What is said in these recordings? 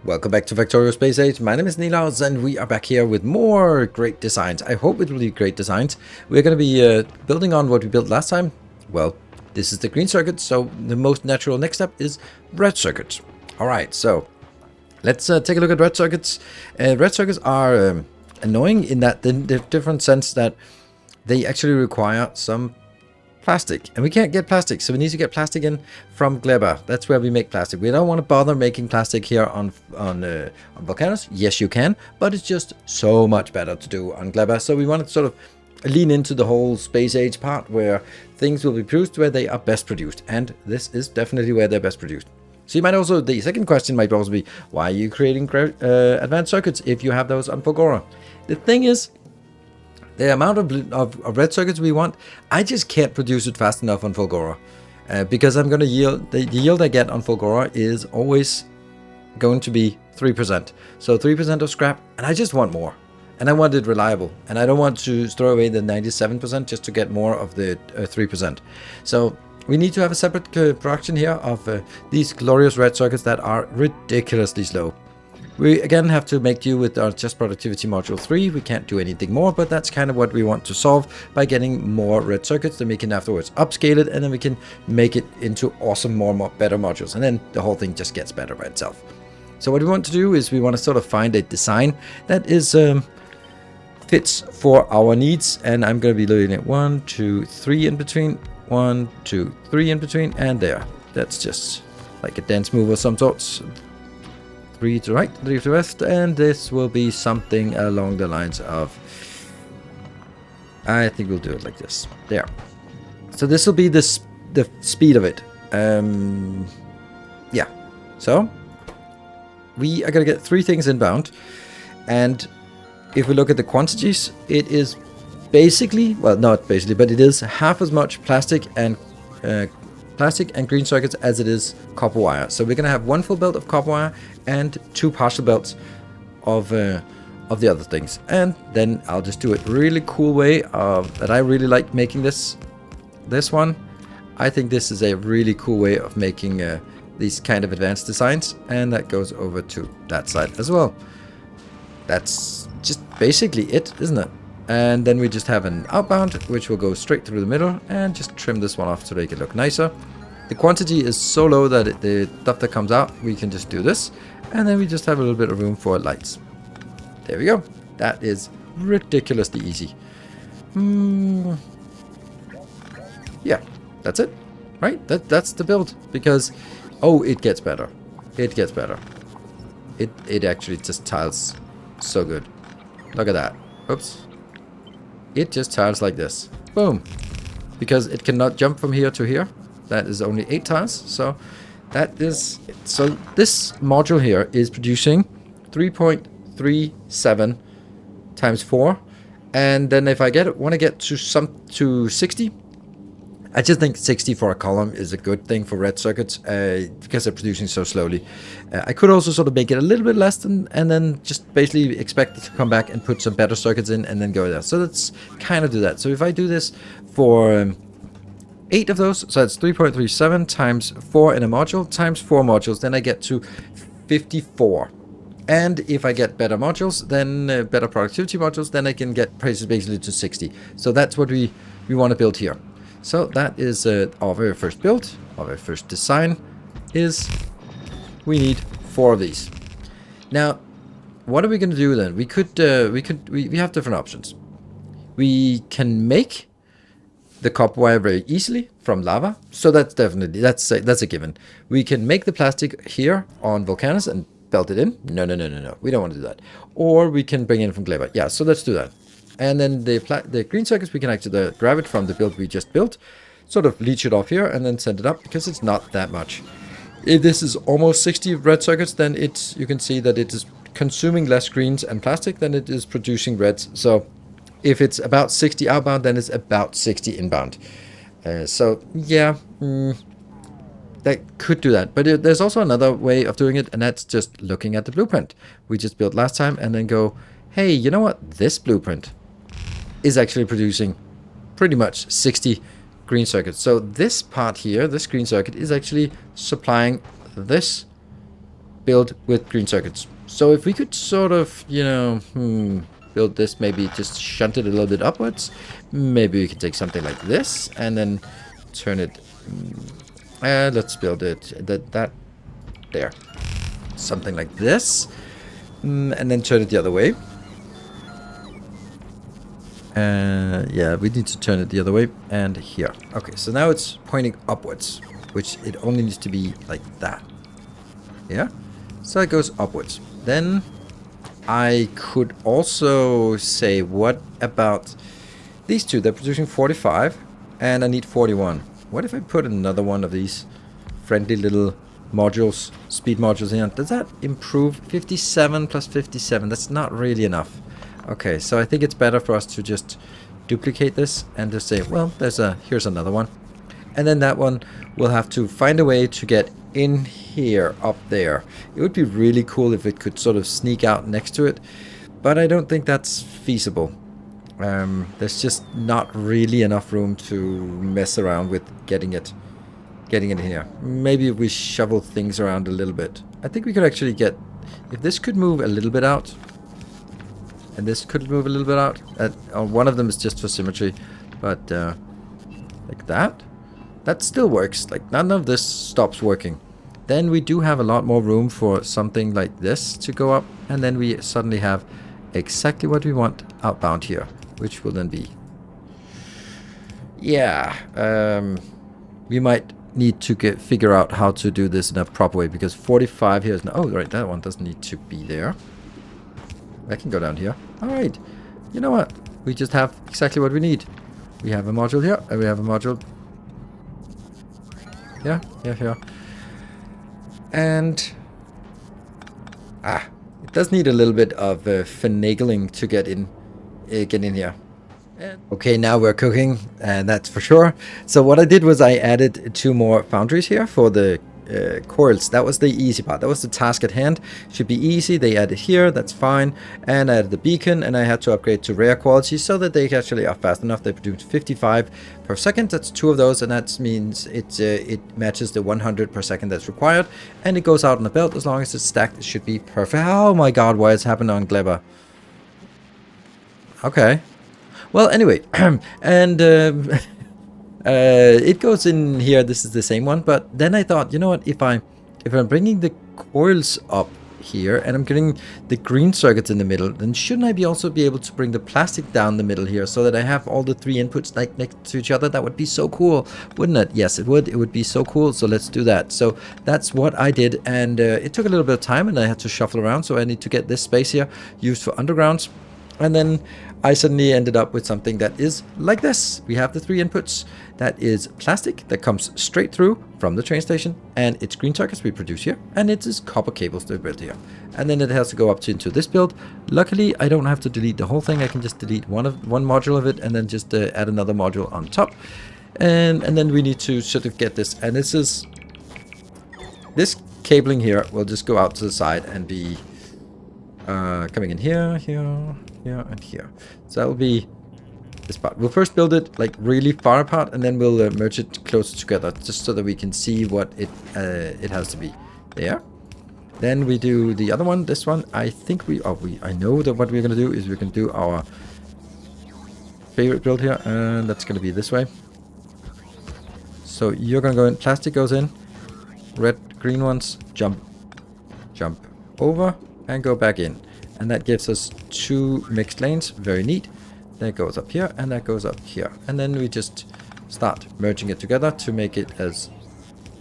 Welcome back to Factorio Space Age. My name is Nilaus and we are back here with more great designs. I hope it will be great designs. We're going to be building on what we built last time. Well, this is the green circuit, so the most natural next step is red circuits. Alright, so let's take a look at red circuits. Red circuits are annoying in that the different sense that they actually require some plastic, and we can't get plastic, so we need to get plastic in from Gleba. That's where we make plastic. We don't want to bother making plastic here on volcanoes. Yes, you can, but it's just so much better to do on Gleba. So we want to sort of lean into the whole space age part where things will be produced where they are best produced, and this is definitely where they're best produced. So you might also, the second question might also be, why are you creating advanced circuits if you have those on Fulgora? The thing is, the amount of red circuits we want, I just can't produce it fast enough on Fulgora. Because I'm going to yield, the yield I get on Fulgora is always going to be 3%. So 3% of scrap, and I just want more. And I want it reliable. And I don't want to throw away the 97% just to get more of the 3%. So we need to have a separate production here of these glorious red circuits that are ridiculously slow. We again have to make do with our just productivity module 3. We can't do anything more, but that's kind of what we want to solve by getting more red circuits. Then we can afterwards upscale it, and then we can make it into awesome, better modules. And then the whole thing just gets better by itself. So what we want to do is we want to sort of find a design that is fits for our needs. And I'm going to be looking at 1, 2, 3 in between, 1, 2, 3 in between, and there. That's just like a dance move of some sorts. 3 to right, 3 to left, and this will be something along the lines of, I think we'll do it like this. There. So this will be the speed of it. Yeah. So we are going to get 3 things inbound, and if we look at the quantities, it is basically, well, not basically, but it is half as much plastic and green circuits as it is copper wire. So we're going to have 1 full belt of copper wire and 2 partial belts of the other things. And then I'll just do it really cool way that I really like making this one. I think this is a really cool way of making these kind of advanced designs, and that goes over to that side as well. That's just basically it, isn't it? And then we just have an outbound, which will go straight through the middle, and just trim this one off to make it look nicer. The quantity is so low that the stuff that comes out, we can just do this. And then we just have a little bit of room for lights. There we go. That is ridiculously easy. Yeah, that's it. Right? That's the build. Because, oh, it gets better. It gets better. It actually just tiles so good. Look at that. Oops. It just tiles like this. Boom. Because it cannot jump from here to here. That is only 8 tiles. So that is it. So this module here is producing 3.37 times 4. And then if I want to get to 60, I just think 60 for a column is a good thing for red circuits because they're producing so slowly. I could also sort of make it a little bit less and then just basically expect it to come back and put some better circuits in and then go there. So let's kind of do that. So if I do this for 8 of those, so that's 3.37 times 4 in a module times 4 modules, then I get to 54. And if I get better modules, then better productivity modules, then I can get prices basically to 60. So that's what we want to build here. So that is our very first build, our very first design is we need 4 of these. Now, what are we going to do then? We have different options. We can make the copper wire very easily from lava. So that's definitely, that's a given. We can make the plastic here on volcanoes and belt it in. No. We don't want to do that. Or we can bring it in from Gleba. Yeah, so let's do that. And then the green circuits, we can actually grab it from the build we just built, sort of leach it off here and then send it up because it's not that much. If this is almost 60 red circuits, then you can see that it is consuming less greens and plastic than it is producing reds. So if it's about 60 outbound, then it's about 60 inbound. So yeah, that could do that. But there's also another way of doing it, and that's just looking at the blueprint we just built last time and then go, hey, you know what? This blueprint is actually producing pretty much 60 green circuits. So this part here, this green circuit, is actually supplying this build with green circuits. So if we could sort of, you know, build this, maybe just shunt it a little bit upwards. Maybe we can take something like this and then turn it. Let's build it that there. Something like this. And then turn it the other way. Yeah, we need to turn it the other way. And here. Okay, so now it's pointing upwards, which it only needs to be like that. Yeah? So it goes upwards. Then I could also say, what about these two? They're producing 45 and I need 41. What if I put another one of these friendly little modules, speed modules in? Does that improve? 57 plus 57, that's not really enough. Okay, so I think it's better for us to just duplicate this and just say, well, here's another one. And then that one will have to find a way to get in here, up there. It would be really cool if it could sort of sneak out next to it, but I don't think that's feasible. There's just not really enough room to mess around with getting it in here. Maybe if we shovel things around a little bit. I think we could actually get, if this could move a little bit out, and this could move a little bit out. One of them is just for symmetry, but like that. That still works. Like, none of this stops working. Then we do have a lot more room for something like this to go up. And then we suddenly have exactly what we want outbound here. Which will then be... Yeah. We might need to figure out how to do this in a proper way. Because 45 here is... Oh, right. That one doesn't need to be there. I can go down here. Alright. You know what? We just have exactly what we need. We have a module here. And we have a module... Yeah. And it does need a little bit of finagling to get in here. Okay, now we're cooking, and that's for sure. So what I did was I added 2 more foundries here for the coils. That was the easy part. That was the task at hand. Should be easy. They added here. That's fine. And I added the beacon, and I had to upgrade to rare quality so that they actually are fast enough. They produce 55 per second. That's 2 of those, and that means it matches the 100 per second that's required, and it goes out on the belt. As long as it's stacked, it should be perfect. Oh my god, why has happened on Gleba? Okay. Well, anyway, and it goes in here. This is the same one, but then I thought, you know what, if I'm bringing the coils up here and I'm getting the green circuits in the middle, then shouldn't I also be able to bring the plastic down the middle here so that I have all the 3 inputs like next to each other? That would be so cool, wouldn't it? Yes, it would be so cool. So let's do that. So that's what I did, and it took a little bit of time, and I had to shuffle around. So I need to get this space here used for undergrounds. And then I suddenly ended up with something that is like this. We have the 3 inputs. That is plastic that comes straight through from the train station, and it's green circuits we produce here, and it is copper cables that are built here. And then it has to go up into this build. Luckily, I don't have to delete the whole thing. I can just delete one module of it, and then just add another module on top. And then we need to sort of get this. And this cabling here will just go out to the side and be coming in here, and here. So that will be this part. We'll first build it like really far apart, and then we'll merge it closer together, just so that we can see what it has to be. There. Then we do the other one. This one, I think I know that what we're gonna do is we're gonna do our favorite build here, and that's gonna be this way. So you're gonna go in. Plastic goes in. Red, green ones jump over and go back in. And that gives us 2 mixed lanes. Very neat. That goes up here, and that goes up here. And then we just start merging it together to make it as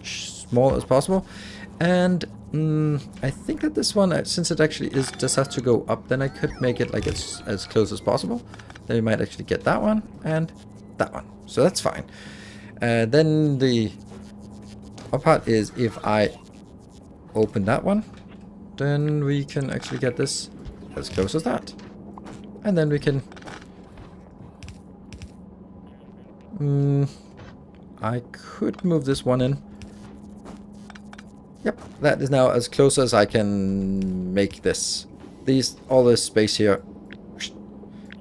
small as possible. And I think that this one, since it actually just has to go up, then I could make it like as close as possible. Then we might actually get that one and that one. So that's fine. Then the other part is if I open that one, then we can actually get this as close as that. And then we can... I could move this one in. Yep, that is now as close as I can make this. All this space here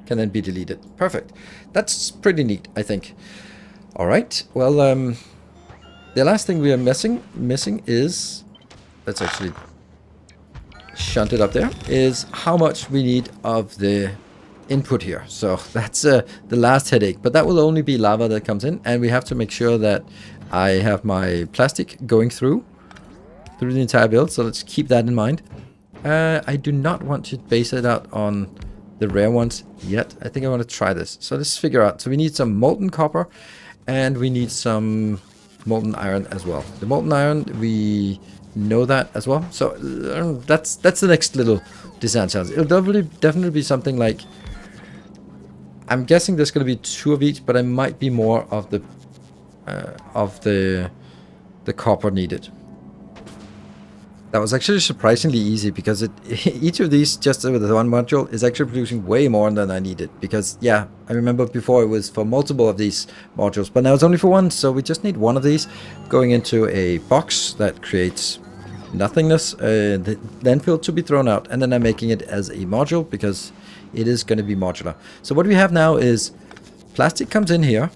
can then be deleted. Perfect. That's pretty neat, I think. Alright, well, the last thing we are missing is... Let's actually shunted up there is how much we need of the input here. So that's the last headache, but that will only be lava that comes in, and we have to make sure that I have my plastic going through the entire build. So let's keep that in mind. I do not want to base it out on the rare ones yet. I think I want to try this. So let's figure out. So we need some molten copper, and we need some molten iron as well. The molten iron, we know that as well. So that's the next little design challenge. It'll definitely be something like, I'm guessing there's going to be 2 of each, but I might be more of the copper needed. That was actually surprisingly easy, because each of these, just with the one module, is actually producing way more than I needed. Because, yeah, I remember before it was for multiple of these modules, but now it's only for one, so we just need one of these going into a box that creates nothingness, the landfill to be thrown out, and then I'm making it as a module, because it is going to be modular. So what we have now is plastic comes in here,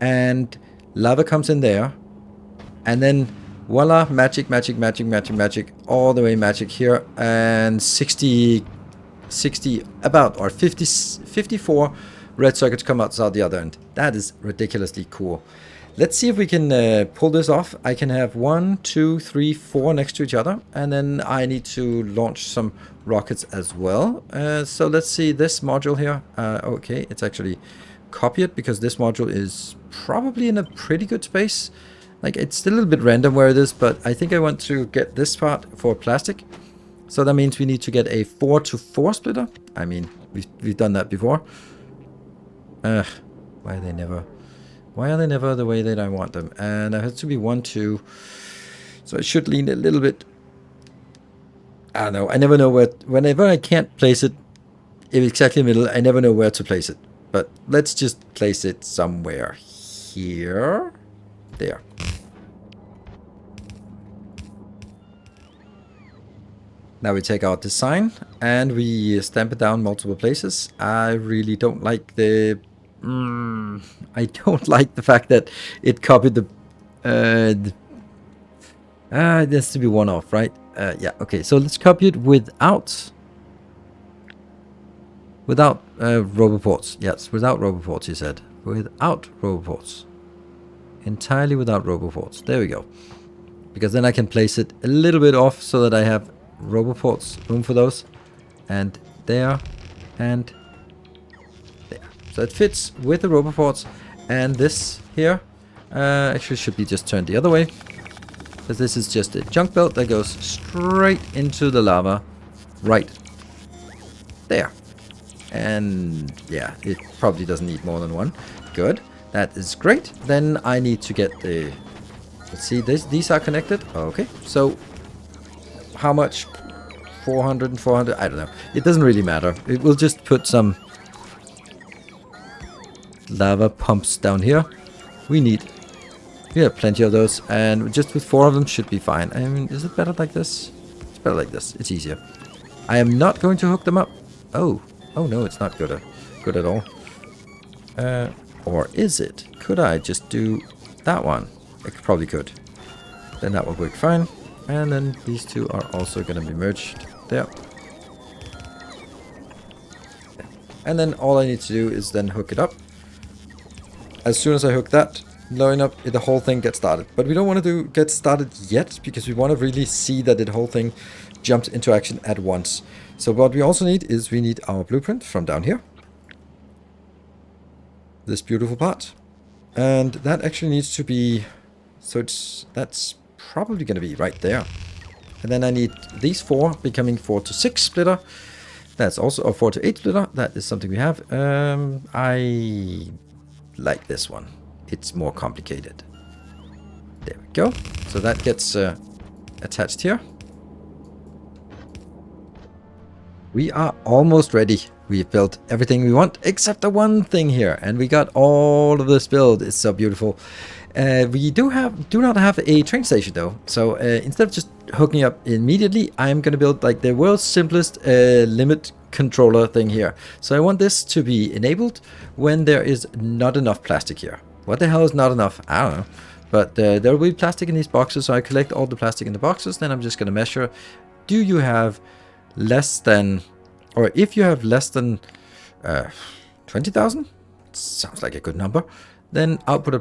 and lava comes in there, and then voila, magic, all the way magic here, and 54 red circuits come outside the other end. That is ridiculously cool. Let's see if we can pull this off. I can have 1, 2, 3, 4 next to each other, and then I need to launch some rockets as well. So let's see this module here. Okay, it's actually copied, because this module is probably in a pretty good space. Like, it's a little bit random where it is, but I think I want to get this part for plastic. So that means we need to get a 4-to-4 splitter. I mean, we've done that before. Why are they never the way that I want them? And it has to be 1, 2. So I should lean a little bit. I don't know. I never know where. Whenever I can't place it exactly in the middle, I never know where to place it. But let's just place it somewhere here. There. Now we take our design and we stamp it down multiple places. I really don't like the I don't like the fact that it copied the it has to be one off, right? Yeah, okay, so let's copy it without roboports. Yes, without roboports, he said. Without roboports. Entirely without roboports. There we go. Because then I can place it a little bit off so that I have roboports, room for those. And there, and there. So it fits with the roboports. And this here actually should be just turned the other way. Because this is just a junk belt that goes straight into the lava. Right there. And yeah, it probably doesn't need more than one. Good. That is great. Then I need to get the... Let's see, these are connected. Okay, so how much? 400 and 400? I don't know. It doesn't really matter. It will just put some lava pumps down here. We have plenty of those, and just with 4 of them should be fine. I mean, is it better like this? It's better like this. It's easier. I am not going to hook them up. Oh no, it's not good at all. Or is it? Could I just do that one? I probably could. Then that will work fine. And then these two are also going to be merged there. And then all I need to do is then hook it up. As soon as I hook that line up, the whole thing gets started. But we don't want to get started yet, because we want to really see that the whole thing jumps into action at once. So what we also need is we need our blueprint from down here. This beautiful part. And that actually needs to be... So that's probably going to be right there. And then I need these 4 becoming 4-to-6 splitter. That's also a 4-to-8 splitter. That is something we have. I like this one. It's more complicated. There we go. So that gets attached here. We are almost ready. We've built everything we want except the one thing here, and we got all of this build. It's so beautiful. We do not have a train station though, so instead of just hooking up immediately, I'm going to build like the world's simplest limit controller thing here. So I want this to be enabled when there is not enough plastic here. What the hell is not enough? I don't know. But there will be plastic in these boxes, so I collect all the plastic in the boxes. Then I'm just going to measure, do you have less than, or if you have less than 20,000, sounds like a good number, then output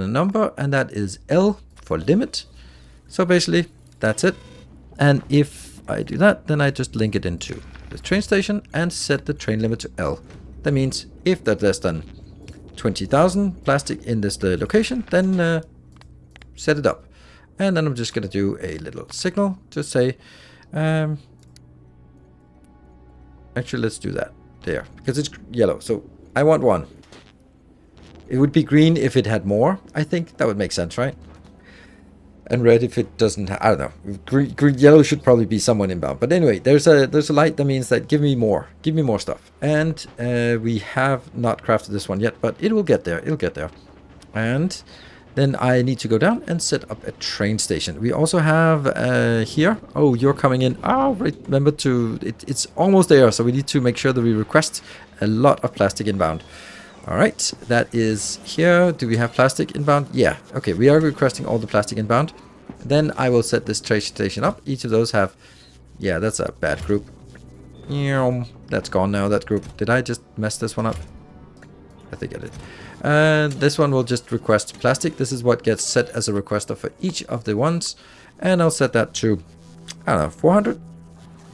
a number, and that is L for limit. So basically, that's it. And if I do that, then I just link it into the train station and set the train limit to L. That means if that's less than 20,000 plastic in this location, then set it up. And then I'm just going to do a little signal to say, actually, let's do that there, because it's yellow. So I want 1. It would be green if it had more. I think that would make sense, right? And red if it doesn't. I don't know. Green, yellow should probably be somewhat inbound. But anyway, there's a light that means that give me more stuff. And we have not crafted this one yet, but it will get there. It'll get there. And then I need to go down and set up a train station. We also have here. Oh, you're coming in. Oh, right. Remember to. It's almost there, so we need to make sure that we request a lot of plastic inbound. All right, that is here. Do we have plastic inbound? Yeah. Okay, we are requesting all the plastic inbound. Then I will set this train station up. Each of those have. Yeah, that's a bad group. That's gone now. That group. Did I just mess this one up? I think I did. And this one will just request plastic. This is what gets set as a requester for each of the ones. And I'll set that to, I don't know, 400?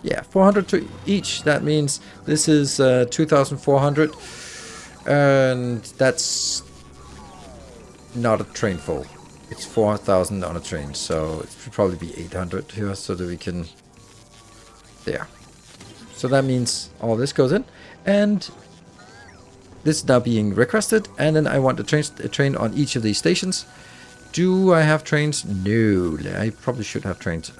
Yeah, 400 to each. That means this is 2,400. And that's not a train full. It's 4,000 on a train. So it should probably be 800 here so that we can... There. So that means all this goes in. And... this is now being requested, and then I want a train on each of these stations. Do I have trains? No, I probably should have trains.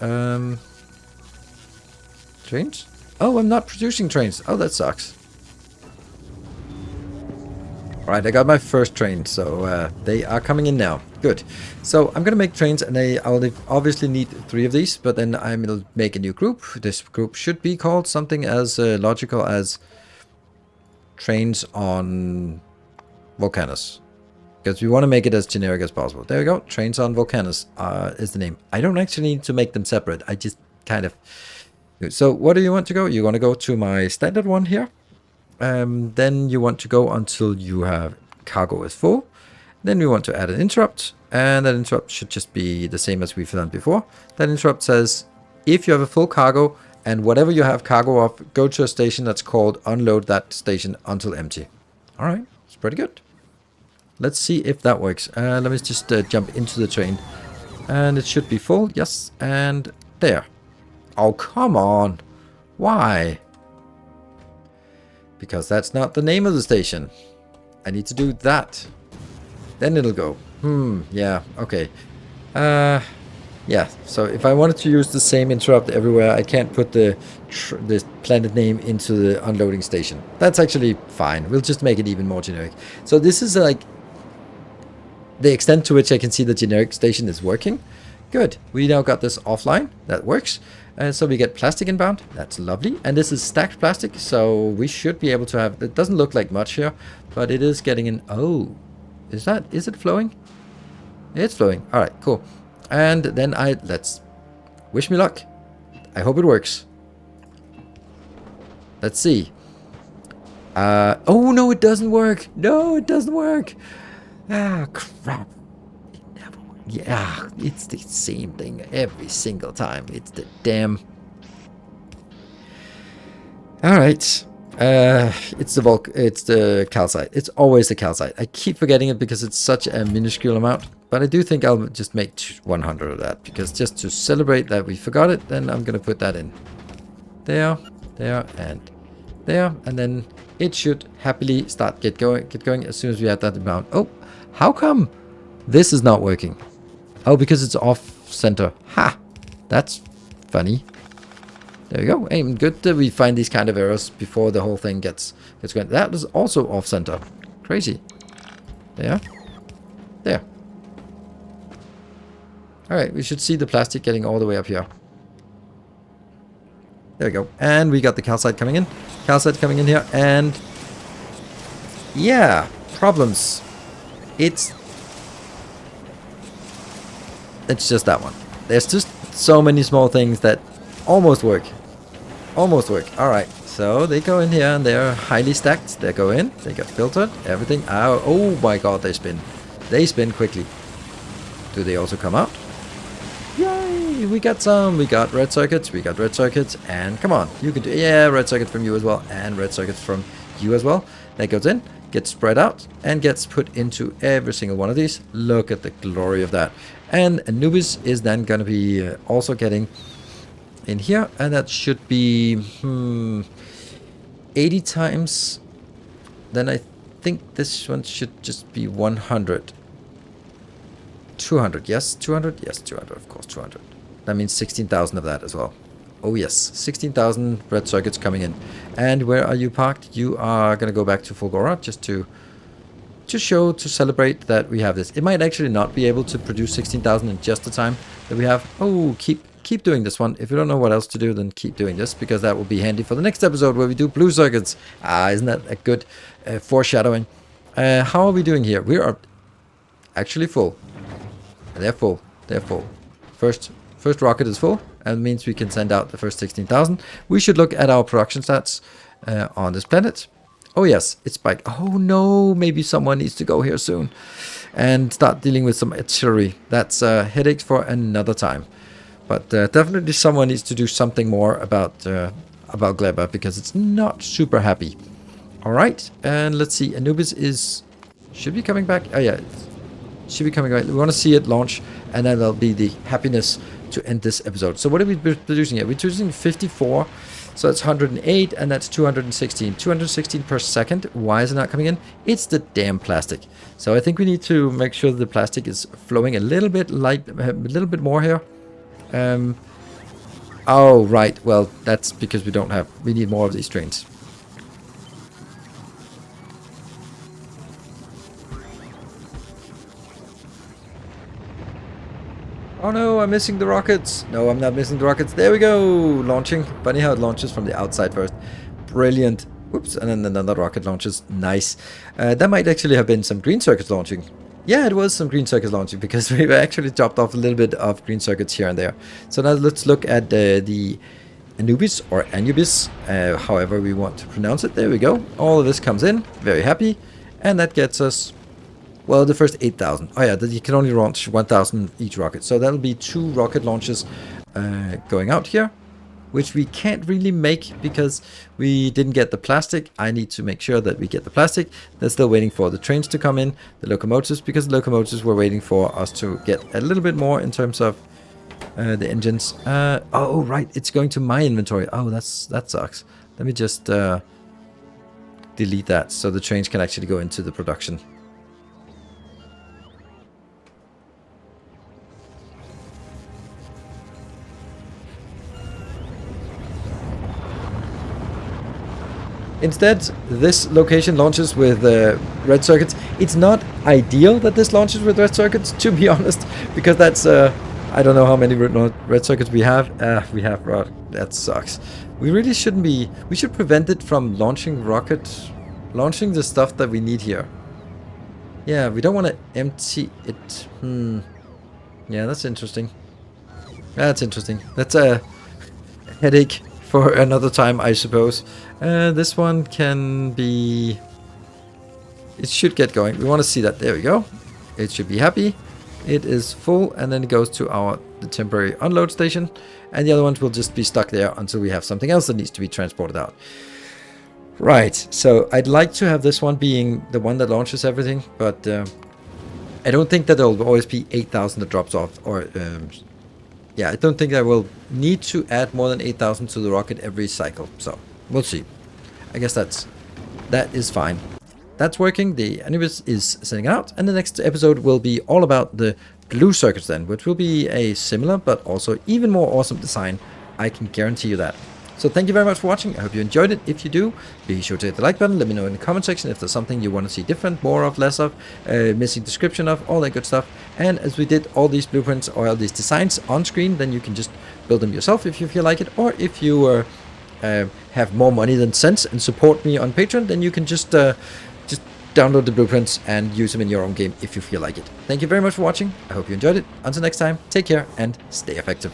Trains? Oh, I'm not producing trains. Oh, that sucks. Alright, I got my first train, so they are coming in now. Good. So I'm going to make trains, and I'll obviously need 3 of these, but then I will make a new group. This group should be called something as logical as... trains on volcanoes, because we want to make it as generic as possible. There we go. Trains on volcanoes is the name. I don't actually need to make them separate. I just kind of... So what do you want to go? You want to go to my standard one here. Then you want to go until you have cargo is full. Then we want to add an interrupt, and that interrupt should just be the same as we've done before. That interrupt says if you have a full cargo and whatever you have cargo of, go to a station that's called unload that station until empty. All right, it's pretty good. Let's see if that works. Let me just jump into the train. And it should be full, yes, and there. Oh, come on. Why? Because that's not the name of the station. I need to do that. Then it'll go. Yeah, okay. Yeah, so if I wanted to use the same interrupt everywhere, I can't put the planet name into the unloading station. That's actually fine. We'll just make it even more generic. So this is like the extent to which I can see the generic station is working. Good. We now got this offline. That works. So we get plastic inbound. That's lovely. And this is stacked plastic, so we should be able to have... It doesn't look like much here, but it is getting in... Oh, is it flowing? It's flowing. All right, cool. And then let's wish me luck. I hope it works. Let's see. Oh, no, it doesn't work. No, it doesn't work. Ah, crap. It never works. Yeah, it's the same thing every single time. It's the damn... All right. It's the calcite. It's always the calcite. I keep forgetting it because it's such a minuscule amount. But I do think I'll just make 100 of that, because just to celebrate that we forgot it, then I'm going to put that in. There, and there. And then it should happily start get going as soon as we have that amount. Oh, how come this is not working? Oh, because it's off center. Ha! That's funny. There we go. Hey, good that we find these kind of errors before the whole thing gets going. That is also off center. Crazy. There. Alright, we should see the plastic getting all the way up here. There we go. And we got the calcite coming in. Calcite coming in here. And yeah, problems. It's just that one. There's just so many small things that almost work. almost work. All right, so they go in here and they're highly stacked. They go in, they get filtered, everything. Oh my god, they spin. They spin quickly. Do they also come out? Yay, we got some. We got red circuits, and come on, you can do, yeah, red circuit from you as well, and red circuits from you as well. That goes in, gets spread out, and gets put into every single one of these. Look at the glory of that. And Anubis is then going to be also getting in here, and that should be 80 times. Then I think this one should just be 100. 200, yes, 200, yes, 200, of course, 200. That means 16,000 of that as well. Oh yes, 16,000 red circuits coming in. And where are you parked? You are going to go back to Fulgora just to show, to celebrate that we have this. It might actually not be able to produce 16,000 in just the time that we have. Oh, keep doing this one. If you don't know what else to do, then keep doing this, because that will be handy for the next episode where we do blue circuits. Isn't that a good foreshadowing? How are we doing here? We are actually full. They're full. They're full. First rocket is full, and means we can send out the first 16,000. We should look at our production stats on this planet. Oh yes, it's spiked. Oh no, maybe someone needs to go here soon and start dealing with some artillery. That's headaches for another time. But definitely someone needs to do something more about Gleba, because it's not super happy. All right, and let's see. Anubis should be coming back. Oh yeah, should be coming back. We want to see it launch, and then there'll be the happiness to end this episode. So what are we producing here? We're producing 54, so that's 108, and that's 216. 216 per second. Why is it not coming in? It's the damn plastic. So I think we need to make sure that the plastic is flowing a little bit more here. Oh right, well that's because we need more of these trains. Oh no, I'm missing the rockets. No, I'm not missing the rockets. There we go, launching. Funny how it launches from the outside first. Brilliant. Whoops, and then another rocket launches. Nice. That might actually have been some green circuits launching. Yeah, it was some green circuits launching, because we've actually dropped off a little bit of green circuits here and there. So now let's look at the Anubis, or Anubis, however we want to pronounce it. There we go. All of this comes in. Very happy. And that gets us, well, the first 8,000. Oh yeah, you can only launch 1,000 each rocket. So that'll be 2 rocket launches going out here, which we can't really make because we didn't get the plastic. I need to make sure that we get the plastic. They're still waiting for the trains to come in, the locomotives, because the locomotives were waiting for us to get a little bit more in terms of the engines. Oh, right, it's going to my inventory. Oh, that sucks. Let me just delete that so the trains can actually go into the production. Instead, this location launches with red circuits. It's not ideal that this launches with red circuits, to be honest, because that's, I don't know how many red circuits we have. That sucks. We really shouldn't be, we should prevent it from launching the stuff that we need here. Yeah, we don't want to empty it. Yeah, that's interesting. That's interesting. That's a headache for another time, I suppose. This one can be... It should get going. We want to see that. There we go. It should be happy. It is full, and then it goes to the temporary unload station. And the other ones will just be stuck there until we have something else that needs to be transported out. Right, so I'd like to have this one being the one that launches everything, but I don't think that there will always be 8,000 that drops off, or... yeah, I don't think I will need to add more than 8,000 to the rocket every cycle. So, we'll see. I guess that is fine. That's working. The Anubis is sending out. And the next episode will be all about the blue circuits then, which will be a similar but also even more awesome design. I can guarantee you that. So thank you very much for watching. I hope you enjoyed it. If you do, be sure to hit the like button. Let me know in the comment section if there's something you want to see different, more of, less of, missing description of, all that good stuff. And as we did all these blueprints or all these designs on screen, then you can just build them yourself if you feel like it. Or if you have more money than sense and support me on Patreon, then you can just download the blueprints and use them in your own game if you feel like it. Thank you very much for watching. I hope you enjoyed it. Until next time, take care and stay effective.